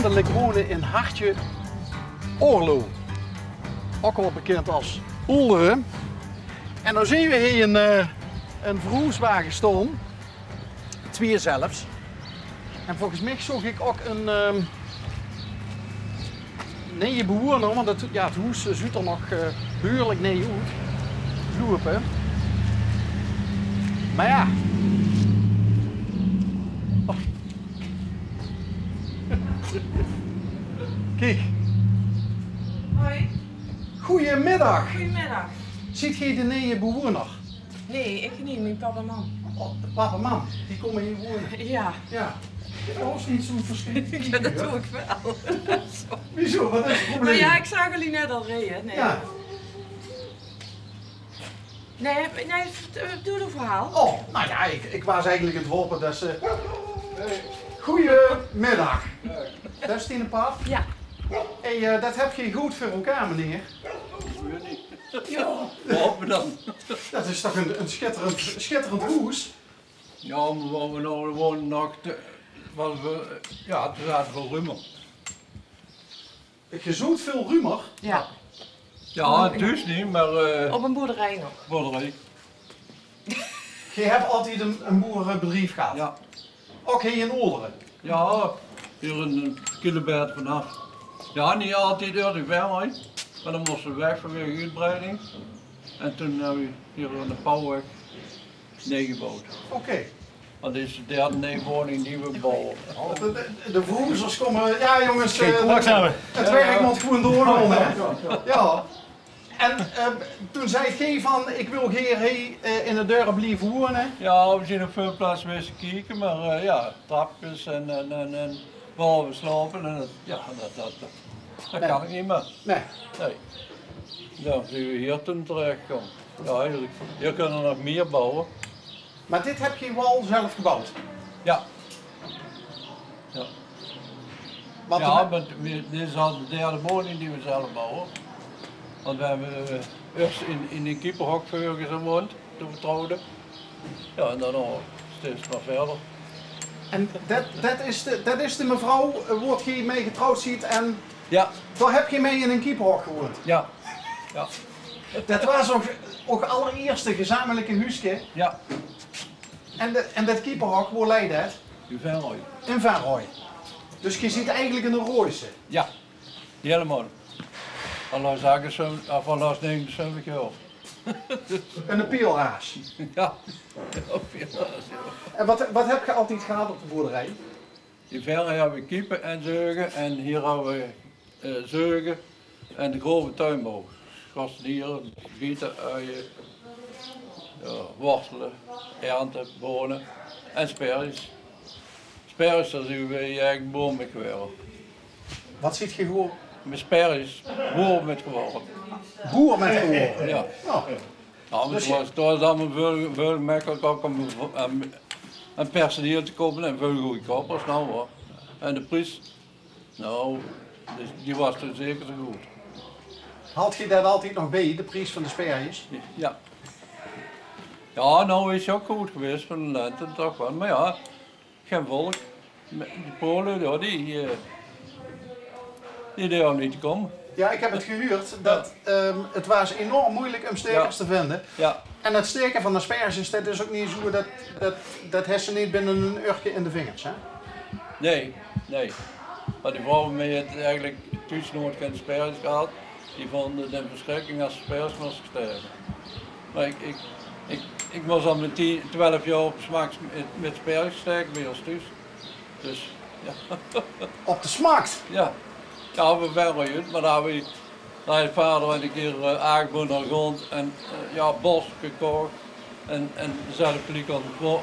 landelijk wonen in Hartje Oorlo. Ook wel bekend als Oelderen. En dan zien we hier een vervoerswagen staan. 2 zelfs. En volgens mij zag ik ook een nieuwe bewoner, want het huis ziet er nog behoorlijk nieuw uit. Lopen. Maar ja. Oh. Kijk. Hoi. Goedemiddag. Goedemiddag. Ziet jij de nieuwe bewoner? Nee, ik niet, mijn papa en mam. Oh, de papa en mam, die komen hier wonen. Ja. Ja. Dat was niet zo'n verschil. Ja, dat doe ik wel. Wieso? Wat is het probleem? Maar ja, ik zag jullie net al rijden. Nee. Ja. Nee, doe het verhaal. Oh, nou ja, ik was eigenlijk het hopen dat ze... Goedemiddag. Dat is Tine Paap. Ja. Hey, dat heb je goed voor elkaar, meneer. Weet niet. Ja. Waarom dan? Dat is toch een schitterend huis? Ja, maar waar we nou wonen nog, ja, het zaten veel rummer. Je zoekt veel rumer. Ja. Ja, het is niet, maar Op een boerderij nog. boerderij. Je hebt altijd een boerenbedrijf gehad. Ja. Ook hier in Olderen. Ja, hier een kilometer vanaf. Ja, niet altijd uit de verweg, maar dan moesten we weg vanwege uitbreiding. En toen hebben we hier aan de Pauwweg neergebouwd. Oké. Want dit is de derde neerwoning die we bouwen. De vervoersers komen... Ja jongens, Langzamer. het werk moet gewoon doorgaan, hè? Ja. En toen zei het van, ik wil hier in de deur blijven wonen. Ja, we zijn op veel plaatsen wezen kijken, maar ja, trapjes en boven slapen en dat kan ik niet meer. Nee. Nee. Dan zijn we hier toen terechtgekomen. Ja, eigenlijk. Hier kunnen we nog meer bouwen. Maar dit heb je wel zelf gebouwd? Ja. Ja, Want ja maar dit is al de derde woning die we zelf bouwen. Want we hebben eerst in een keeperhok gewoond toen we trouwden. Ja, en dan nog steeds maar verder. En dat is de mevrouw, wordt je mee getrouwd ziet en Ja, daar heb je mee in een keeperhok gewoond. ja, ja, Dat was ook allereerste gezamenlijke huisje. ja. En dat keeperhok, waar leidt dat? U verrooy. In Van Dus je ziet eigenlijk een Rooise. Ja, helemaal. Al zaken zo, van als 79 jaar. Een peelhaas. Ja. En wat heb je altijd gehad op de boerderij? In verre hebben we kiepen en zeugen en hier hebben we zeugen en de grove tuinbouw. Gastendieren, bieten, uien, ja, wortelen, ernten, bonen en sperries. Sperries, daar zien we eigenlijk boom met geworden. Wat ziet je gewoon? Met sperries, boom met geworden. Boer met geworden. Ja. Oh. Nou, Dus het was allemaal veel makkelijk ook om een personeel te kopen en veel goede koppers nou hoor. En de prijs, nou, die was toen zeker zo goed. Haalt je dat altijd nog bij, de prijs van de sperjes? Ja. Ja, nou is je ook goed geweest van de lente toch wel, maar ja, geen volk. Die Polen, ja, die deden niet te komen. Ja, ik heb het gehuurd dat het was enorm moeilijk om stekers te vinden. Ja, En het steken van de sperjes, dat is ook niet zo dat heeft ze niet binnen een uurtje in de vingers, hè? nee, nee. Maar die vrouwen mee het eigenlijk thuis nooit geen sperries gehad, die vonden de verschrikking als sperries moesten sterven. Maar ik was al met 12 jaar op smaak met sperries steken bij ons thuis. Dus ja. Op de smaakt. Ja, ja, we verder uit, maar daar heeft vader een keer aangebonden aan de grond en ja, bos gekocht en zelf gelijk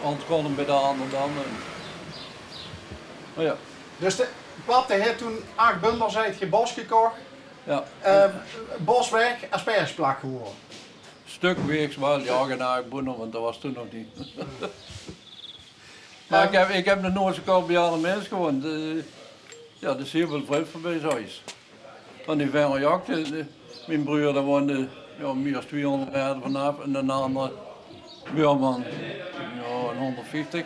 ontgonnen bij de ander dan. Maar ja, Dus de pap heeft toen 8 bundels uit je bos gekocht, ja. bos weg, aspergesplak geworden. Stuk weeks wel, ja, geen aangebonden, want dat was toen nog niet. Maar ik heb nog nooit zo koud bij andere mensen gewoond. Ja, dat is heel veel vreemd voorbij zoiets. Want die verre jacht, mijn broer daar woonde ja, meer dan 200 meter vanaf en een andere buurman, ja, 150,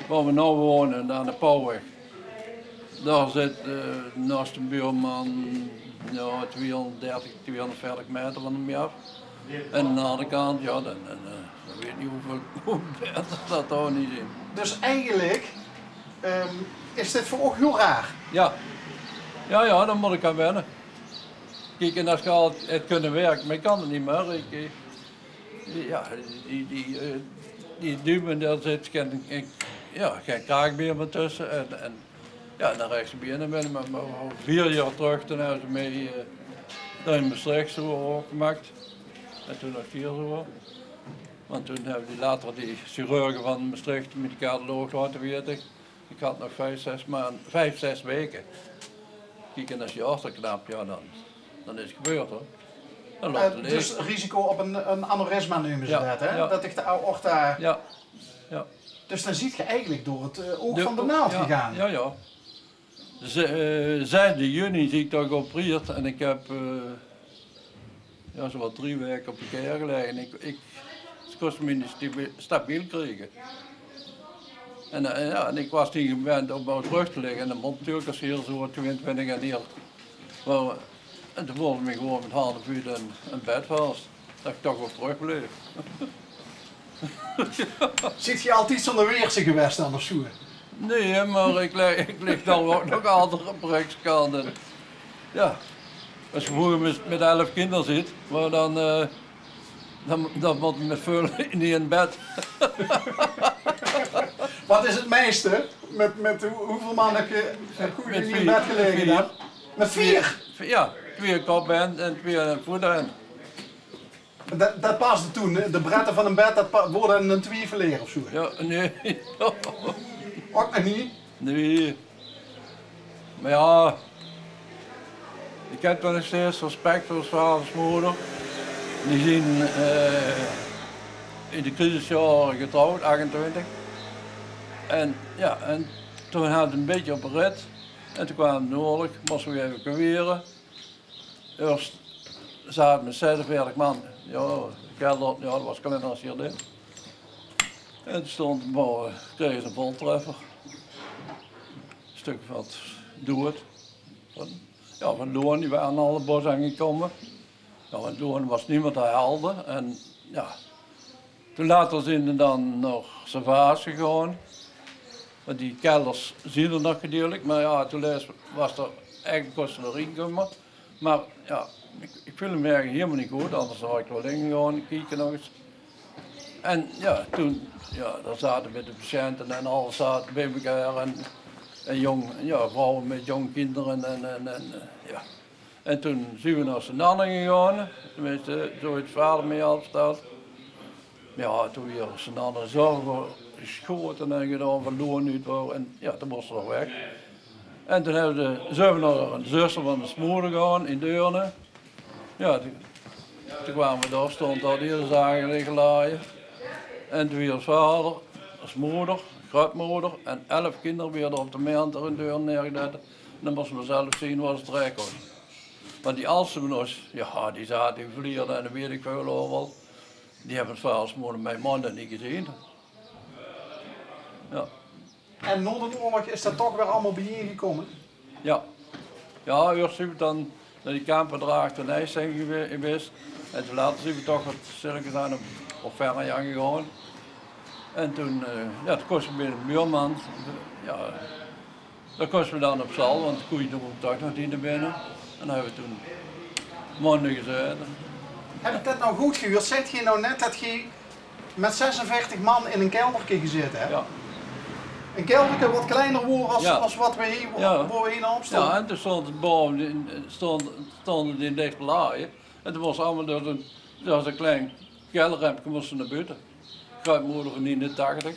waar we nu wonen, aan de Pauwweg. daar zit naast de buurman ja, 230, 240 meter van hem af. En aan de andere kant, ja, dan weet ik niet hoeveel meter dat daar niet in. Dus eigenlijk is dit voor ook heel raar. Ja. Ja, dan moet ik aan wennen. Kijk, en als je al het kunnen werken, maar ik kan het niet meer. Ja, die duwen, daar zit geen kraakbeer meer tussen. En ja, dan rechtsbenen ben ik maar 4 jaar terug, toen hebben ze mee daar in Maastricht zo gemaakt. En toen nog 4 zo. Want toen hebben die chirurgen van Maastricht met die cardioloog laten weten. Ik had nog 5, 6 weken. Kijk, en als je achterknapt, ja, dan is het gebeurd hoor. Dan loopt het dus risico op een aneurysma noemen ze dat, hè? Ja. Dat ik de aorta... Ja. Dus dan ziet je eigenlijk door het oog van de naald gegaan. Ja. 6 juni zie ik dat geopereerd en ik heb zo wat 3 weken op de keer gelegen. Het kostte me niet stabiel krijgen. En ik was niet gewend om op terug te liggen en de mond natuurlijk als heel zo 22 en hier. En toen voelde ik me gewoon met half uur een bed vast. Dat ik toch wel terug bleef. Zit je altijd zonder weerse geweest aan de schoen? Nee, maar ik lig dan nog altijd op rechtskant. Ja, als je vroeger met 11 kinderen zit, maar dan moet je met veel niet in bed. Wat is het meeste? Met hoeveel man heb je niet in bed gelegen? Met 4. Met 4? Ja, 2 koppen en 2 voeten. Dat paste toen, de breedte van een bed, dat worden een 2 verleren of zo? Ja, nee. Ook nog niet? Nee. Maar ja, ik heb toch nog steeds respect voor vader en moeder. Die zijn in de crisisjaren getrouwd, 28. En ja, en toen hadden we een beetje op een rit. En toen kwam de oorlog, moesten we evacueren. Eerst zaten met 46 man. Ja, dat was kleiner als hier dit. En toen stond kregen ze een voltreffer. Een stuk wat dood. Van Loon, die waren alle bos aangekomen. Ja, van Loon was niemand te helden. En ja, toen later zijn we dan nog Servaas gegaan. Want die kelders zien er nog gedeeltelijk, maar ja, toen was er eigenlijk kosten erin gekomen. Maar ja, ik voelde me eigenlijk helemaal niet goed, anders had ik wel ingegaan, kijken nog eens. En ja, toen, daar zaten met de patiënten en alles zaten bij elkaar en vrouwen met jonge kinderen ja. En toen zijn we naar Senanne gegaan, tenminste, zo heeft vader mee al verteld. Ja, toen weer Senanne zo geschoten en gedaan van Loon uit wou en ja, toen moesten we nog weg. En toen zijn we naar de zuster van de smoeder gegaan in Deurne. Ja, toen kwamen we daar, stond daar die zagen liggen laaien. En toen weer vader, als moeder, grootmoeder en 11 kinderen weer op de maand er in Deurne neergezet. En dan moesten we zelf zien waar ze terecht was. Maar die Alstebeners, ja, die zaten in Vlieren en dan weet ik veel overal. Die hebben het vaders moeder mijn mannen niet gezien. Ja. En na de oorlog is dat toch weer allemaal bijeengekomen? Ja. Ja, eerst zijn we dan naar die kampendraag ten IJs zijn geweest. En toen later zijn we toch wat circus aan op verre gegaan. En toen, toen kosten we bij de buurman. Ja, dat kosten we dan op zal, want de koeien doen we toch nog niet naar binnen. En dan hebben we toen maanden gezeten. Heb ik dat nou goed gehuurd? Zet je nou net dat je met 46 man in een keldertje gezeten hebt? Ja. Een keldertje wat kleiner wordt als wat we hier, waar we hier op staan. Ja, en toen stond het boven, stonden in dicht laaien. En toen was allemaal door een klein kelderrempje moesten naar buiten. Grootmoeder van 89.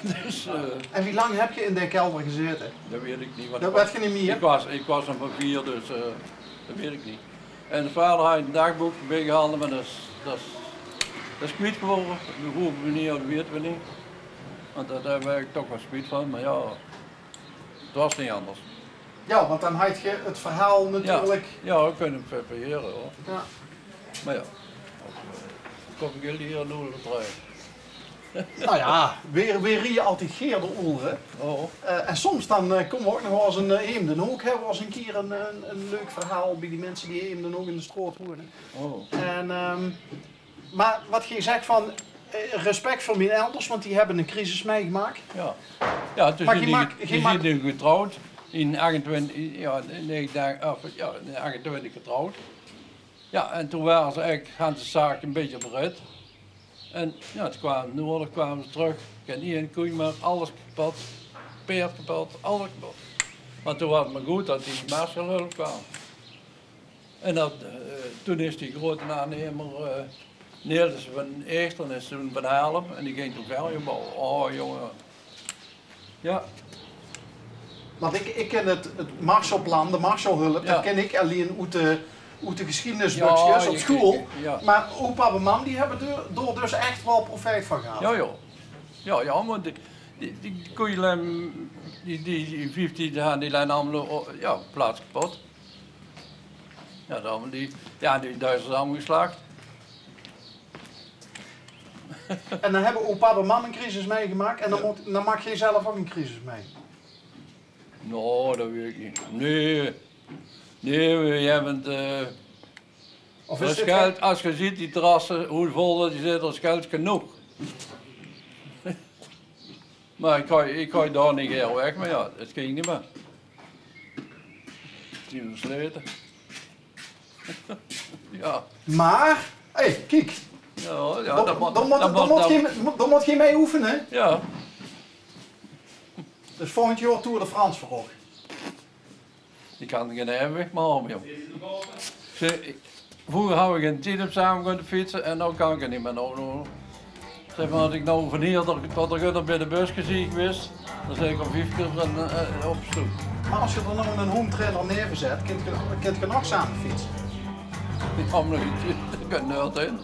Dus, en wie lang heb je in die kelder gezeten? Dat weet ik niet. Dat weet je niet meer? Ik was nog van 4, dus dat weet ik niet. En de vader had een dagboek bijgehaald, maar dat is kwijt geworden. Dat hoeven we niet, dat weten we niet. Want daar heb ik toch wel spijt van, maar ja, het was niet anders. Ja, want dan had je het verhaal natuurlijk... Ja, we kunnen het prepareren hoor. Ja. Maar ja, kom ik jullie hier nodig terug. Nou ja, weer rie je altijd geerde oren. Oh, En soms dan komen we ook nog wel eens een Eemdenhoek. Hebben we eens een keer een leuk verhaal bij die mensen die Eemdenhoek in de stroot wonen. oh. En, maar wat je zegt van respect voor mijn elders, want die hebben een crisis meegemaakt. Ja. Ja, toen Maar zijn je maakt- je die maakt- zijn die getrouwd. In 28, ja, in 28 getrouwd. Ja, en toen waren ze eigenlijk, gaan de zaak een beetje bered. En ja, toen kwamen ze terug. Geen één koe meer, alles kapot. Peert kapot, alles kapot. Maar toen was het maar goed dat die Marshallhulp kwam. En dat, toen is die grote aannemer, Niels van Eesteren is toen van Haarlem en die ging toen verder bouwen. Oh jongen. Ja, Want ik ken het Marshallplan, de Marshallhulp, Ja. dat ken ik alleen uit de geschiedenisboekjes Ja, op je- school. ja. Maar opa en mam die hebben er dus echt wel profijt van gehad. ja joh. Ja, maar die koeien, die 15 gaan die lijn allemaal, ja, plaats kapot. Ja, dan die Duitsers allemaal geslacht. En dan hebben opa en mam een crisis meegemaakt en dan maak jij zelf ook een crisis mee. Nou, dat weet ik niet. Nee, we hebben Of dat is is dit geld, als je ziet die terrassen, hoe vol dat die zitten, dat is geld genoeg. Maar ik ga daar niet heel weg, maar ja, het ging niet meer. Die hebben versleten. Ja, Maar, hé, kijk, ja, dan moet je mee oefenen. ja. Dus volgend jaar Tour de France voor. Die kan geen weg maken, joh. Vroeger had ik een tijd op samen kunnen fietsen en nu kan ik het niet meer. Zeg maar, als ik nou van hier tot er bij de bus gezien geweest, dan zeg ik al 5 keer op stoep. Maar als je er nou een home trainer neerzet, kun je nog samen fietsen. Ik ga me nog iets, ik kan er nooit in.